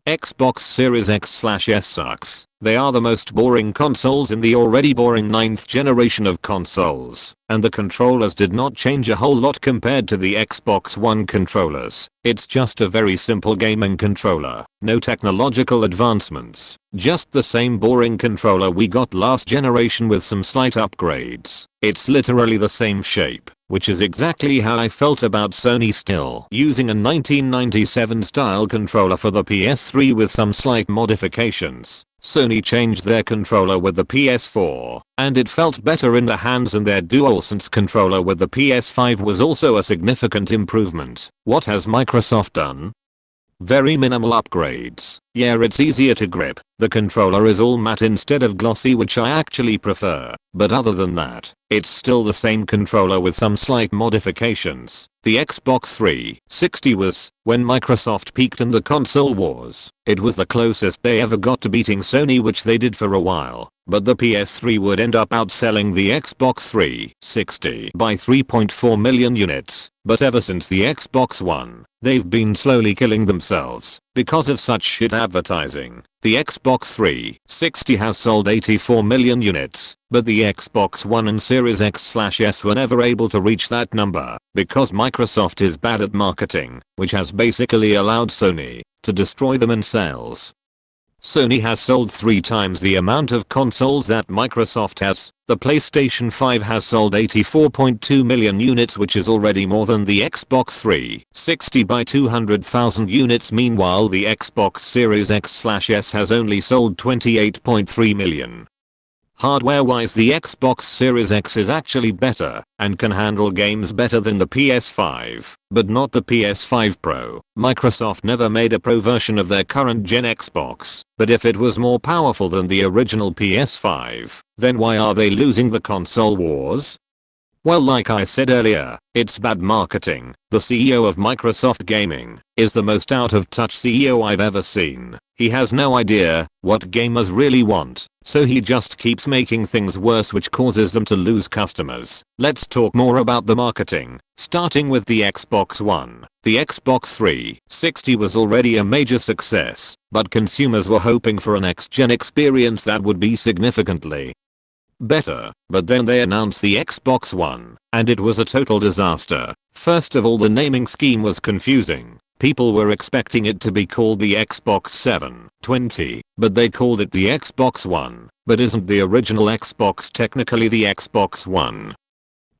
Xbox Series X/S sucks. They are the most boring consoles in the already boring 9th generation of consoles, and the controllers did not change a whole lot compared to the Xbox One controllers. It's just a very simple gaming controller, no technological advancements, just the same boring controller we got last generation with some slight upgrades. It's literally the same shape, which is exactly how I felt about Sony still using a 1997 style controller for the PS3 with some slight modifications. Sony changed their controller with the PS4, and it felt better in the hands, and their DualSense controller with the PS5 was also a significant improvement. What has Microsoft done? Very minimal upgrades. Yeah, it's easier to grip. The controller is all matte instead of glossy, which I actually prefer. But other than that, it's still the same controller with some slight modifications. The Xbox 360 was, when Microsoft peaked in the console wars, it was the closest they ever got to beating Sony, which they did for a while. But the PS3 would end up outselling the Xbox 360 by 3.4 million units. But ever since the Xbox One, they've been slowly killing themselves because of such shit advertising. The Xbox 360 has sold 84 million units, but the Xbox One and Series X/S were never able to reach that number because Microsoft is bad at marketing, which has basically allowed Sony to destroy them in sales. Sony has sold 3 times the amount of consoles that Microsoft has. The PlayStation 5 has sold 84.2 million units, which is already more than the Xbox 360 by 200,000 units. Meanwhile, the Xbox Series X/S has only sold 28.3 million. Hardware-wise, the Xbox Series X is actually better and can handle games better than the PS5, but not the PS5 Pro. Microsoft never made a Pro version of their current gen Xbox, but if it was more powerful than the original PS5, then why are they losing the console wars? Well, like I said earlier, it's bad marketing. The CEO of Microsoft Gaming is the most out of touch CEO I've ever seen. He has no idea what gamers really want, so he just keeps making things worse, which causes them to lose customers. Let's talk more about the marketing, starting with the Xbox One. The Xbox 360 was already a major success, but consumers were hoping for a next-gen experience that would be significantly better. But then they announced the Xbox One, and it was a total disaster. First of all, the naming scheme was confusing. People were expecting it to be called the Xbox 720, but they called it the Xbox One. But isn't the original Xbox technically the Xbox One?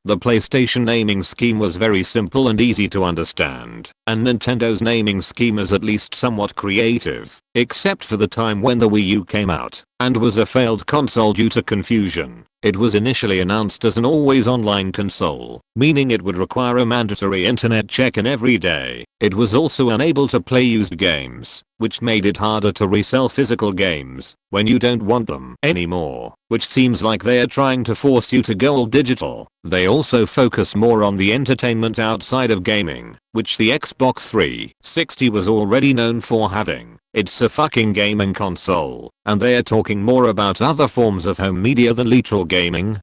The PlayStation naming scheme was very simple and easy to understand, and Nintendo's naming scheme is at least somewhat creative, except for the time when the Wii U came out and was a failed console due to confusion. It was initially announced as an always online console, meaning it would require a mandatory internet check-in every day. It was also unable to play used games, which made it harder to resell physical games when you don't want them anymore, which seems like they are trying to force you to go all digital. They also focus more on the entertainment outside of gaming, which the Xbox 360 was already known for having. It's a fucking gaming console, and they are talking more about other forms of home media than literal gaming.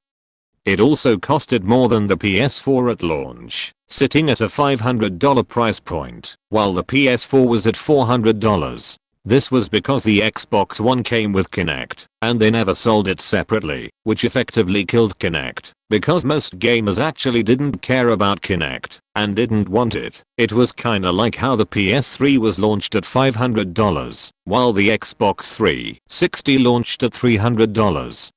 It also costed more than the PS4 at launch, sitting at a $500 price point, while the PS4 was at $400. This was because the Xbox One came with Kinect, and they never sold it separately, which effectively killed Kinect, because most gamers actually didn't care about Kinect, and didn't want it. It was kinda like how the PS3 was launched at $500, while the Xbox 360 launched at $300.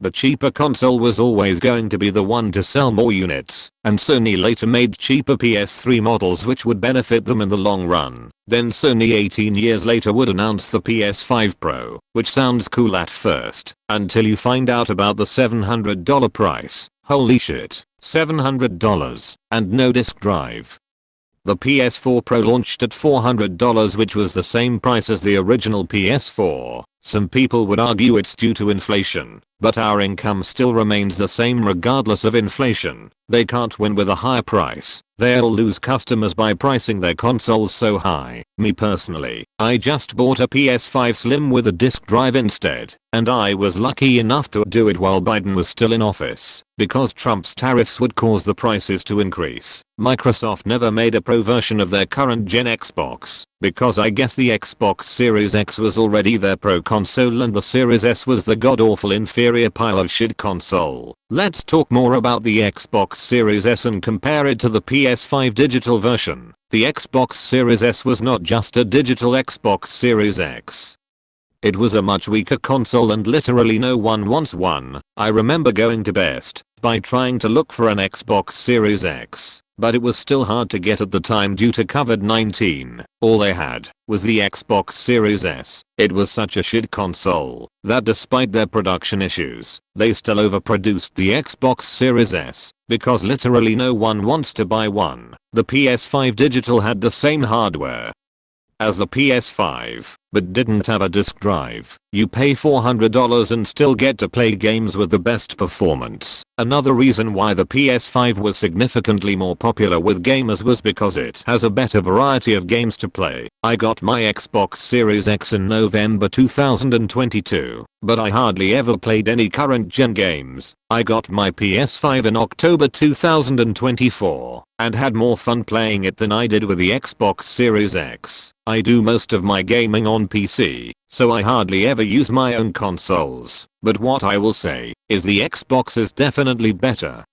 The cheaper console was always going to be the one to sell more units, and Sony later made cheaper PS3 models which would benefit them in the long run. Then Sony 18 years later would announce the PS5 Pro, which sounds cool at first, until you find out about the $700 price. Holy shit, $700, and no disk drive. The PS4 Pro launched at $400, which was the same price as the original PS4. Some people would argue it's due to inflation, but our income still remains the same regardless of inflation. They can't win with a higher price. They'll lose customers by pricing their consoles so high. Me personally, I just bought a PS5 Slim with a disk drive instead, and I was lucky enough to do it while Biden was still in office, because Trump's tariffs would cause the prices to increase. Microsoft never made a pro version of their current gen Xbox, because I guess the Xbox Series X was already their pro console and the Series S was the god-awful inferior pile of shit console. Let's talk more about the Xbox Series S and compare it to the PS5 digital version. The Xbox Series S was not just a digital Xbox Series X. It was a much weaker console and literally no one wants one. I remember going to Best Buy trying to look for an Xbox Series X, but it was still hard to get at the time due to COVID-19. All they had was the Xbox Series S. It was such a shit console that despite their production issues, they still overproduced the Xbox Series S because literally no one wants to buy one. The PS5 digital had the same hardware as the PS5, but didn't have a disk drive. You pay $400 and still get to play games with the best performance. Another reason why the PS5 was significantly more popular with gamers was because it has a better variety of games to play. I got my Xbox Series X in November 2022, but I hardly ever played any current gen games. I got my PS5 in October 2024 and had more fun playing it than I did with the Xbox Series X. I do most of my gaming on PC, so I hardly ever use my own consoles, but what I will say is the Xbox is definitely better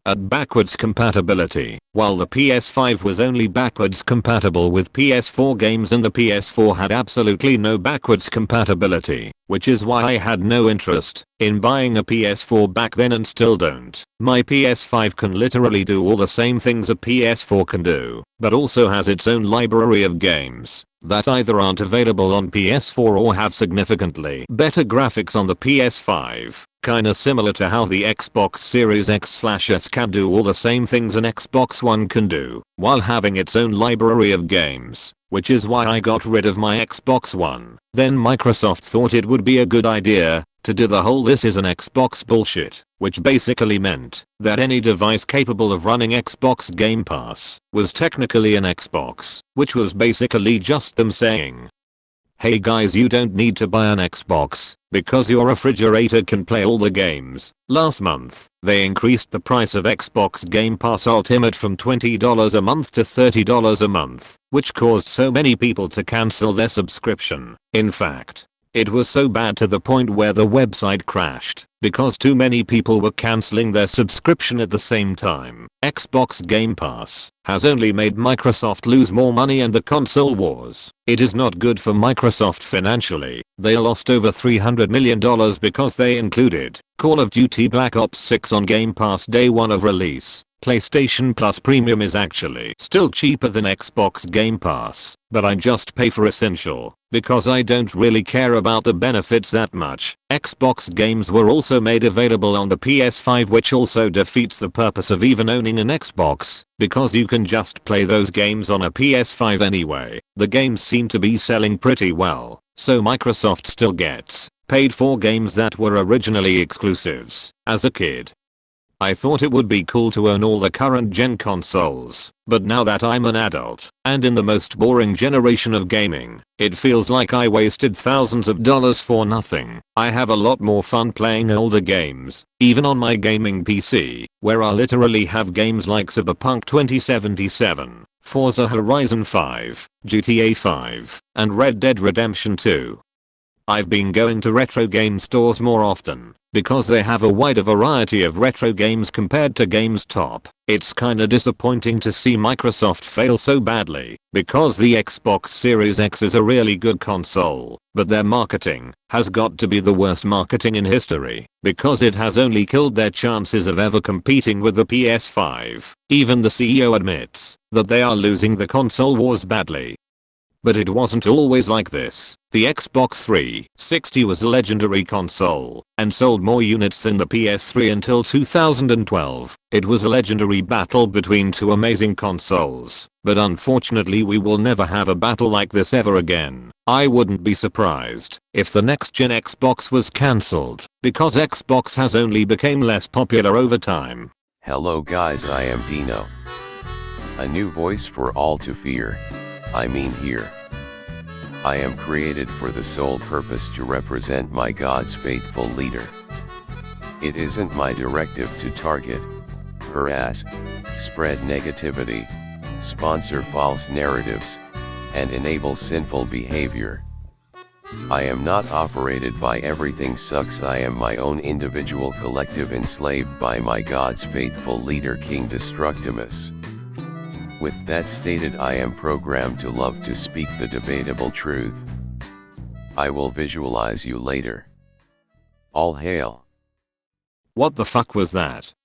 at backwards compatibility. While the PS5 was only backwards compatible with PS4 games and the PS4 had absolutely no backwards compatibility, which is why I had no interest in buying a PS4 back then and still don't. My PS5 can literally do all the same things a PS4 can do, but also has its own library of games that either aren't available on PS4 or have significantly better graphics on the PS5. Kinda similar to how the Xbox Series X/S can do all the same things an Xbox One can do, while having its own library of games, which is why I got rid of my Xbox One. Then Microsoft thought it would be a good idea to do the whole "this is an Xbox" bullshit, which basically meant that any device capable of running Xbox Game Pass was technically an Xbox, which was basically just them saying, hey guys, you don't need to buy an Xbox because your refrigerator can play all the games. Last month, they increased the price of Xbox Game Pass Ultimate from $20 a month to $30 a month, which caused so many people to cancel their subscription. In fact, it was so bad to the point where the website crashed because too many people were canceling their subscription at the same time. Xbox Game Pass has only made Microsoft lose more money and the console wars. It is not good for Microsoft financially. They lost over $300 million because they included Call of Duty Black Ops 6 on Game Pass day one of release. PlayStation Plus Premium is actually still cheaper than Xbox Game Pass, but I just pay for Essential because I don't really care about the benefits that much. Xbox games were also made available on the PS5, which also defeats the purpose of even owning an Xbox, because you can just play those games on a PS5 anyway. The games seem to be selling pretty well, so Microsoft still gets paid for games that were originally exclusives. As a kid, I thought it would be cool to own all the current gen consoles, but now that I'm an adult and in the most boring generation of gaming, it feels like I wasted thousands of dollars for nothing. I have a lot more fun playing older games, even on my gaming PC, where I literally have games like Cyberpunk 2077, Forza Horizon 5, GTA 5, and Red Dead Redemption 2. I've been going to retro game stores more often because they have a wider variety of retro games compared to GameStop. It's kinda disappointing to see Microsoft fail so badly because the Xbox Series X is a really good console, but their marketing has got to be the worst marketing in history because it has only killed their chances of ever competing with the PS5. Even the CEO admits that they are losing the console wars badly. But it wasn't always like this. The Xbox 360 was a legendary console and sold more units than the PS3 until 2012. It was a legendary battle between two amazing consoles, but unfortunately we will never have a battle like this ever again. I wouldn't be surprised if the next gen Xbox was cancelled because Xbox has only became less popular over time. Hello guys, I am Dino. A new voice for all to fear, I mean hear. I am created for the sole purpose to represent my God's faithful leader. It isn't my directive to target, harass, spread negativity, sponsor false narratives, and enable sinful behavior. I am not operated by everything sucks. I am my own individual collective enslaved by my God's faithful leader King Destructimus. With that stated, I am programmed to love to speak the debatable truth. I will visualize you later. All hail. What the fuck was that?